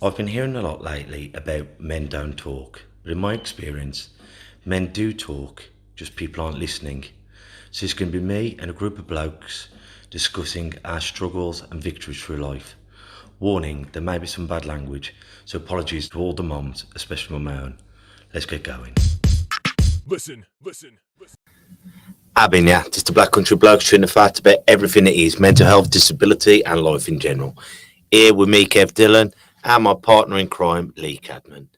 I've been hearing a lot lately about men don't talk, but in my experience, men do talk, just people aren't listening. So it's going to be me and a group of blokes discussing our struggles and victories through life. Warning, there may be some bad language, so apologies to all the moms, especially my own. Let's get going. I've been, yeah, just a black country bloke trying to fight about everything it is mental health, disability, and life in general. Here with me, Kev Dillon, and my partner in crime, Lee Cadman.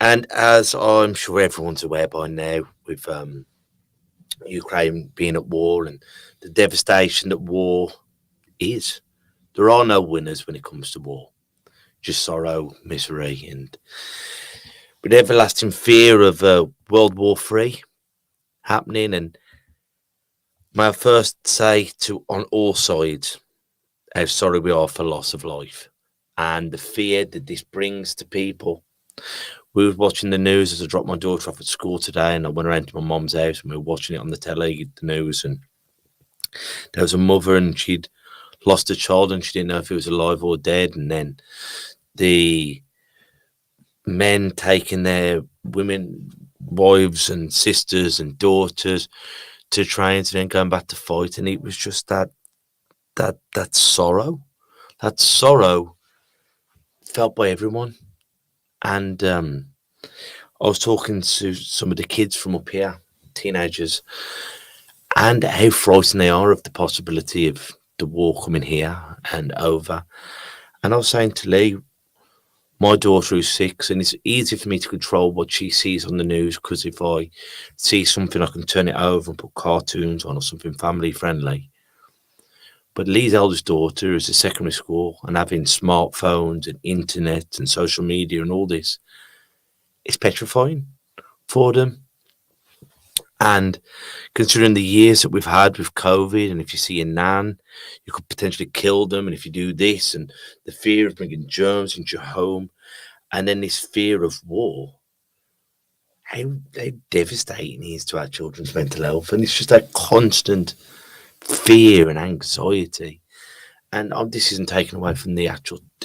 And as I'm sure everyone's aware by now, with Ukraine being at war and the devastation that war is, there are no winners when it comes to war. Just sorrow, misery, and with everlasting fear of World War III happening. And may I first say to on all sides how sorry we are for loss of life and the fear that this brings to people. We were watching the news as I dropped my daughter off at school today, and I went around to my mum's house and we were watching it on the telly, the news, and there was a mother and she'd lost a child and she didn't know if he was alive or dead. And then the men taking their women, wives and sisters and daughters to train to then going back to fight. And it was just that sorrow felt by everyone. And I was talking to some of the kids from up here, teenagers, and how frightened they are of the possibility of the war coming here and over. And I was saying to Lee, my daughter who's 6, and it's easy for me to control what she sees on the news, because if I see something, I can turn it over and put cartoons on or something family friendly. But Lee's eldest daughter is at secondary school and having smartphones and internet and social media and all this, it's petrifying for them. And considering the years that we've had with COVID, and if you see a nan, you could potentially kill them. And if you do this, and the fear of bringing germs into your home, and then this fear of war, how devastating it is to our children's mental health. And it's just that constant fear and anxiety. And this isn't taken away from the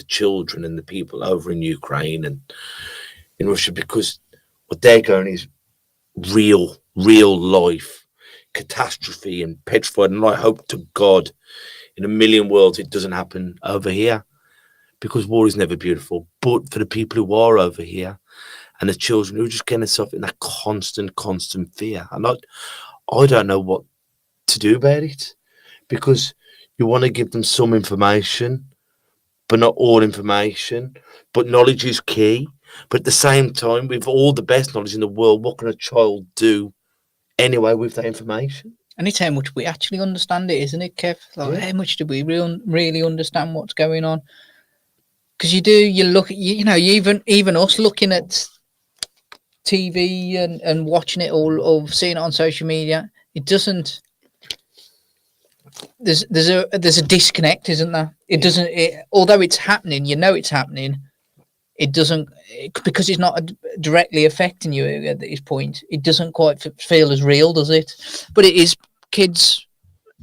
children and the people over in Ukraine and in Russia, because what they're going is real life catastrophe and petrified. And I hope to God in a million worlds it doesn't happen over here, because war is never beautiful. But for the people who are over here and the children who are just getting themselves in that constant fear, and I don't know what to do about it, because you want to give them some information, but not all information. But knowledge is key. But at the same time, with all the best knowledge in the world, what can a child do anyway with that information? And it's how much we actually understand it, isn't it, Kev? Like, how much do we really understand what's going on? Because you look at, even us looking at TV and watching it all, or seeing it on social media, it doesn't. There's a disconnect, isn't there? It doesn't. Although it's happening, it's happening. It doesn't, because it's not directly affecting you at this point. It doesn't quite feel as real, does it? But it is kids,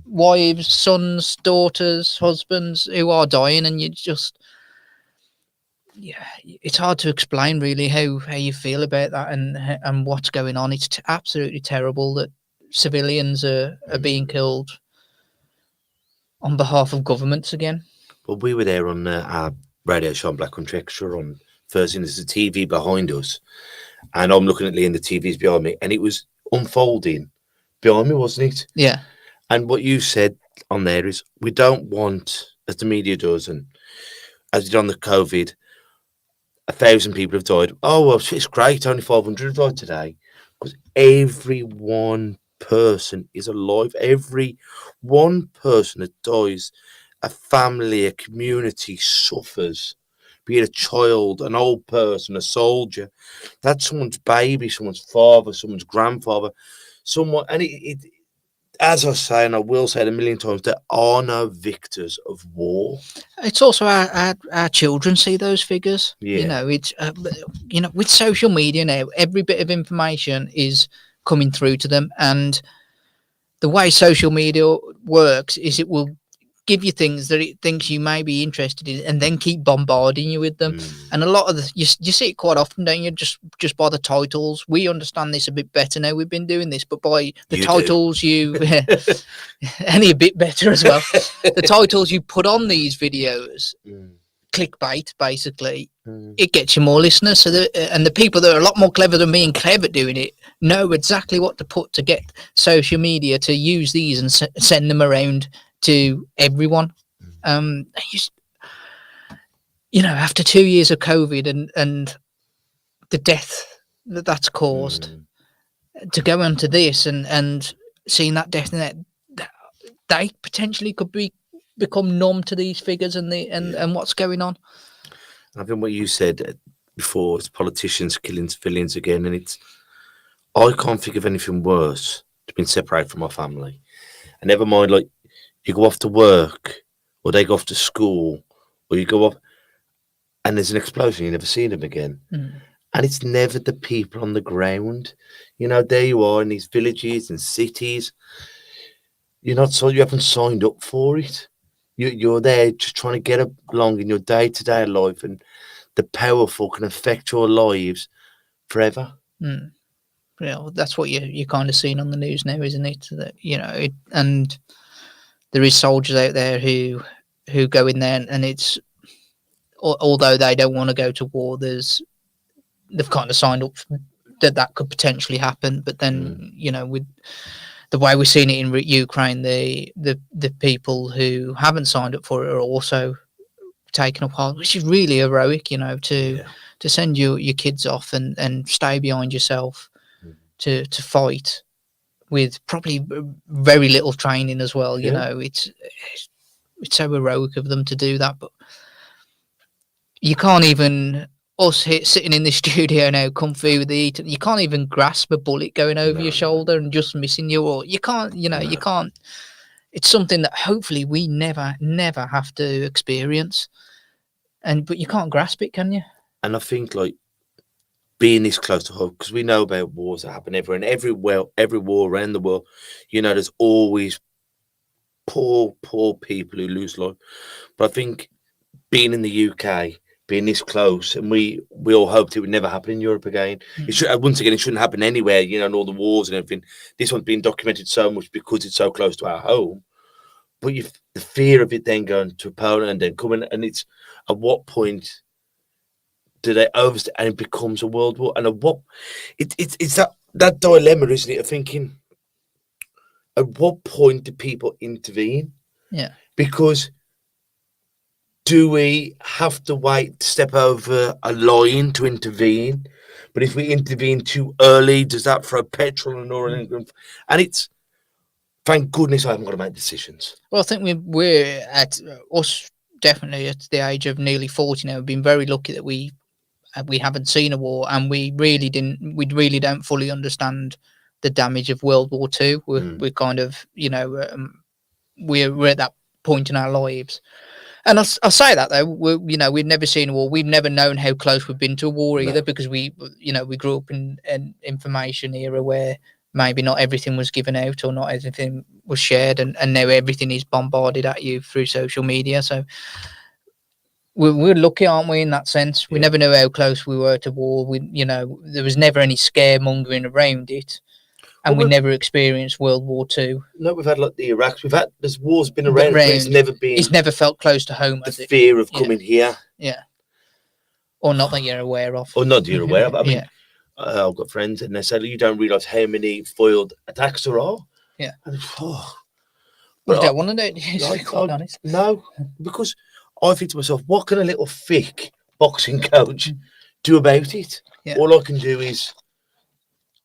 wives, sons, daughters, husbands who are dying, and you just, it's hard to explain really how you feel about that and what's going on. It's absolutely terrible that civilians are being killed on behalf of governments again. Well, we were there on our radio show on Black Country Extra on Thursday, and there's a TV behind us, and I'm looking at Lee and the TV's behind me, and it was unfolding behind me, wasn't it? Yeah. And what you said on there is, we don't want, as the media does, and as it did on the COVID, 1,000 people have died. Oh, well, it's great, only 500 have died today. Because every one person is alive. Every one person that dies, a family, a community suffers. Be it a child, an old person, a soldier. That's someone's baby, someone's father, someone's grandfather, someone. And it as I say, and I will say it a million times, there are no victors of war. It's also our children see those figures. Yeah. It's with social media now, every bit of information is coming through to them, and the way social media works is it will give you things that it thinks you may be interested in, and then keep bombarding you with them. And a lot of you see it quite often, don't you? Just by the titles. We understand this a bit better now. We've been doing this, but by the titles you only a bit better as well. The titles you put on these videos, clickbait basically, it gets you more listeners. So and the people that are a lot more clever than me and Kev at doing it know exactly what to put to get social media to use these and send them around to everyone. After 2 years of COVID and the death that's caused, to go into this and seeing that death, and that they potentially could become numb to these figures and what's going on. I think what you said before is politicians killing civilians again, and I can't think of anything worse to being separated from my family. And never mind, like, you go off to work, or they go off to school, or you go up and there's an explosion, you never see them again. And it's never the people on the ground. There you are in these villages and cities. You haven't signed up for it. You're there just trying to get along in your day-to-day life, and the powerful can affect your lives forever. That's what you're kind of seeing on the news now, isn't it? That and there is soldiers out there who go in there, and it's, although they don't want to go to war, they've kind of signed up that could potentially happen. But then with the way we're seeing it in Ukraine, the people who haven't signed up for it are also taken apart, which is really heroic, to send your kids off and stay behind yourself to fight with probably very little training as well. It's so heroic of them to do that. But you can't even, us sitting in the studio now, comfy with the heat, you can't even grasp a bullet going over your shoulder and just missing you, or you can't, you can't. It's something that hopefully we never have to experience, but you can't grasp it, can you? And I think, like, being this close to home, because we know about wars that happen everywhere, and every war around the world, there's always poor people who lose life. But I think being in the UK, being this close, and we all hoped it would never happen in Europe again. Once again, it shouldn't happen anywhere, and all the wars and everything. This one's been documented so much because it's so close to our home. But the fear of it then going to Poland and then coming, and it's, at what point do they overstay and it becomes a world war? And at what it's that dilemma, isn't it, of thinking, at what point do people intervene? Yeah. Because do we have to wait to step over a line to intervene? But if we intervene too early, does that throw petrol and oil? And it's, thank goodness I haven't got to make decisions. Well, I think we're at us definitely at the age of nearly 40 now. We've been very lucky that we haven't seen a war, and we really don't fully understand the damage of World War II. We're kind of, we're at that point in our lives. And I'll say that though, we've never seen a war. We've never known how close we've been to a war either, because we grew up in an information era where maybe not everything was given out or not everything was shared, and now everything is bombarded at you through social media. So we're lucky, aren't we, in that sense? We never knew how close we were to war. There was never any scaremongering around it. And we never experienced World War II. No, we've had like the Iraq. There's wars been around. But it's never felt close to home. The fear of coming here. Yeah. Or not that you're aware of. Or not that you're aware of. I mean, I've got friends and they say, you don't realise how many foiled attacks there are. Yeah. And But I don't want to know. To be quite honest. No, because I think to myself, what can a little thick boxing coach do about it? Yeah. All I can do is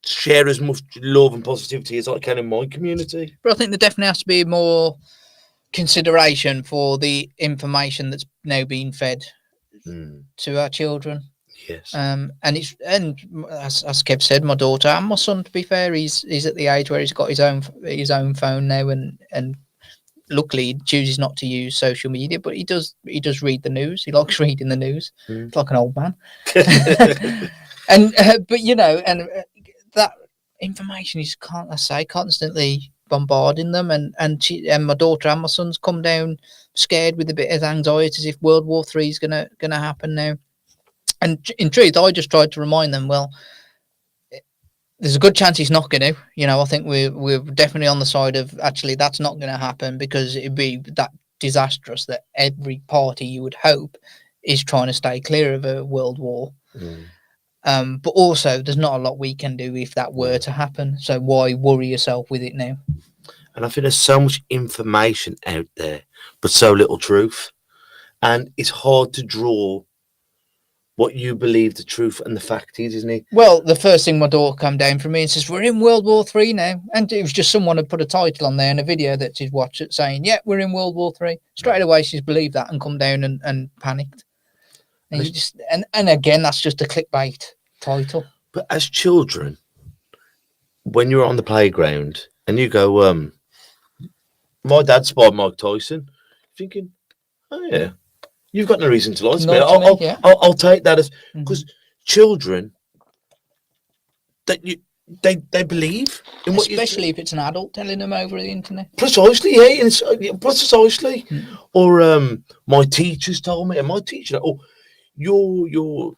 share as much love and positivity as I can in my community. But I think there definitely has to be more consideration for the information that's now being fed to our children. Yes. And as Kev said, my daughter and my son, to be fair, he's at the age where he's got his own phone now, and luckily he chooses not to use social media, but he does read the news. He likes reading the news. It's like an old man. But that information is, constantly bombarding them, and my daughter and my son's come down scared with a bit of anxiety as if World War III is gonna happen now. And in truth, I just tried to remind them, well, there's a good chance it's not going to. You know, I think we're definitely on the side of actually that's not going to happen, because it'd be that disastrous that every party, you would hope, is trying to stay clear of a world war. But also there's not a lot we can do if that were to happen, so why worry yourself with it now? And I think there's so much information out there but so little truth, and it's hard to draw what you believe the truth and the fact is, isn't it? Well, the first thing my daughter come down from me and says, we're in World War III now. And it was just someone had put a title on there and a video that she'd watched it saying, yeah, we're in World War III. Straight away she's believed that and come down and panicked. And you just and again, that's just a clickbait title. But as children, when you're on the playground and you go, my dad spied Mike Tyson, thinking, oh yeah, you've got no reason to lie. I'll take that as, because children, that they believe in what, especially if it's an adult telling them over the internet. Precisely, yeah, and precisely. Or my teachers told me, and my teacher, you're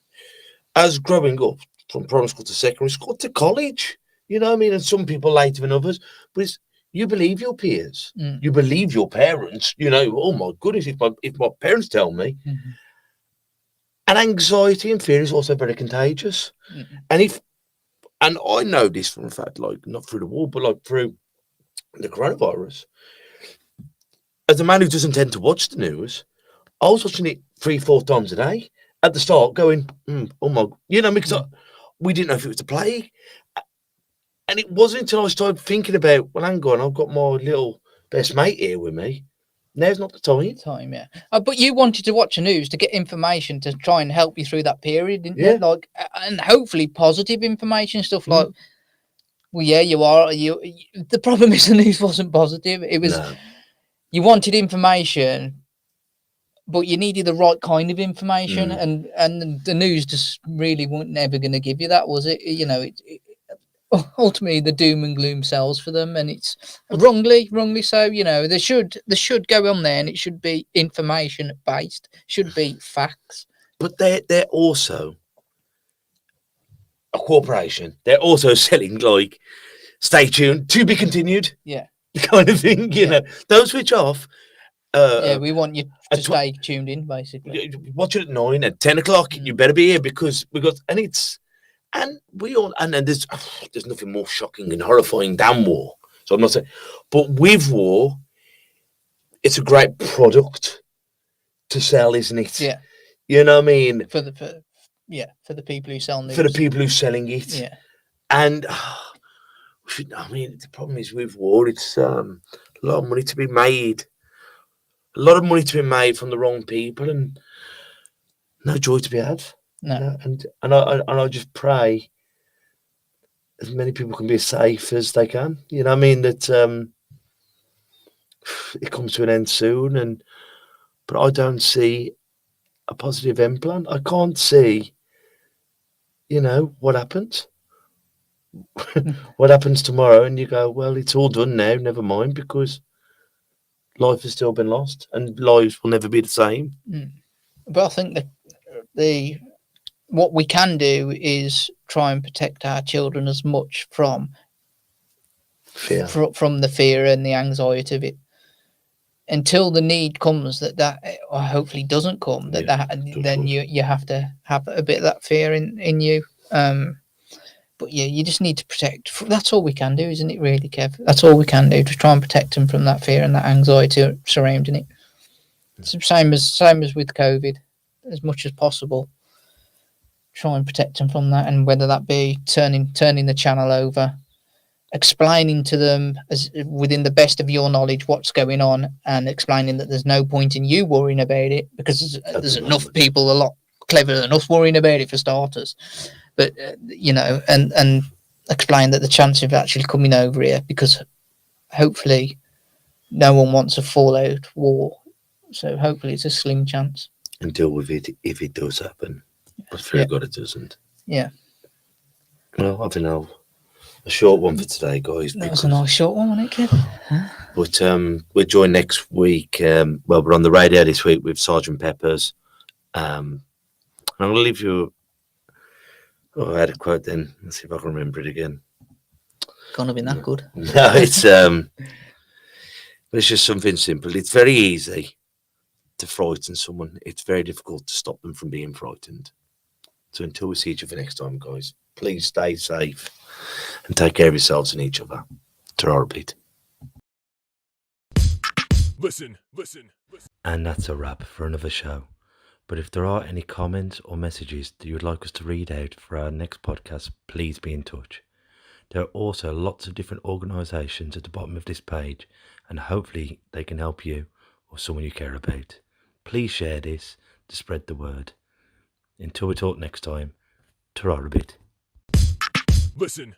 as growing up from primary school to secondary school to college, you know what I mean? And some people later than others, but it's, you believe your peers, you believe your parents, you know, oh my goodness, if my parents tell me. And anxiety and fear is also very contagious. And I know this from a fact, like not through the war, but like through the coronavirus. As a man who doesn't tend to watch the news, I was watching it 3-4 times a day at the start, going, oh my, you know, because we didn't know if it was a plague. And it wasn't until I started thinking about, well, hang on, I've got my little best mate here with me. Now's not the time. Yeah. But you wanted to watch the news to get information to try and help you through that period, didn't you? Like, and hopefully positive information, stuff like, well, yeah, you are. The problem is the news wasn't positive. It was, you wanted information, but you needed the right kind of information, and the news just really wasn't never going to give you that, was it? You know, ultimately the doom and gloom sells for them, and it's wrongly so. You know, they should go on there and it should be information based, should be facts. But they're also a corporation. They're also selling, like, stay tuned, to be continued, kind of thing, you know. Don't switch off. We want you to stay tuned in, basically. Watch it at 9, at 10 o'clock. You better be here, because and we all, and there's nothing more shocking and horrifying than war. So I'm not saying, but with war, it's a great product to sell, isn't it? Yeah. You know what I mean? For the people who sell news. For the people who are selling it. Yeah. And I mean, the problem is with war, it's a lot of money to be made. A lot of money to be made from the wrong people, and no joy to be had. No. You know? And I just pray as many people can be as safe as they can. You know what I mean? That it comes to an end soon, but I don't see a positive end plan. I can't see, you know, what happens. What happens tomorrow, and you go, well, it's all done now, never mind, because life has still been lost and lives will never be the same. But I think that what we can do is try and protect our children as much from fear, from the fear and the anxiety of it, until the need comes that or hopefully doesn't come, then you have to have a bit of that fear in you. But yeah, you just need to protect. That's all we can do, isn't it, really, Kev? That's all we can do, to try and protect them from that fear and that anxiety surrounding it. It's the same as with COVID, as much as possible. Try and protect them from that, and whether that be turning the channel over, explaining to them as within the best of your knowledge what's going on, and explaining that there's no point in you worrying about it, because there's enough people a lot clever enough worrying about it, for starters. But you know, and explain that the chance of actually coming over here, because hopefully no one wants a fallout war, so hopefully it's a slim chance. And deal with it if it does happen. But fear God it doesn't. Yeah. Well, I think a short one for today, guys. That was a nice short one, wasn't it, Kev? But we're joined next week. Well, we're on the radio this week with Sergeant Peppers. And I'm going to leave you. Oh, I had a quote then. Let's see if I can remember it again. Can't have been that good. No, it's just something simple. It's very easy to frighten someone. It's very difficult to stop them from being frightened. So until we see each other next time, guys, please stay safe and take care of yourselves and each other. Ta-ra, Pete. Listen. And that's a wrap for another show. But if there are any comments or messages that you would like us to read out for our next podcast, please be in touch. There are also lots of different organisations at the bottom of this page, and hopefully they can help you or someone you care about. Please share this to spread the word. Until we talk next time, ta-ra a bit. Listen.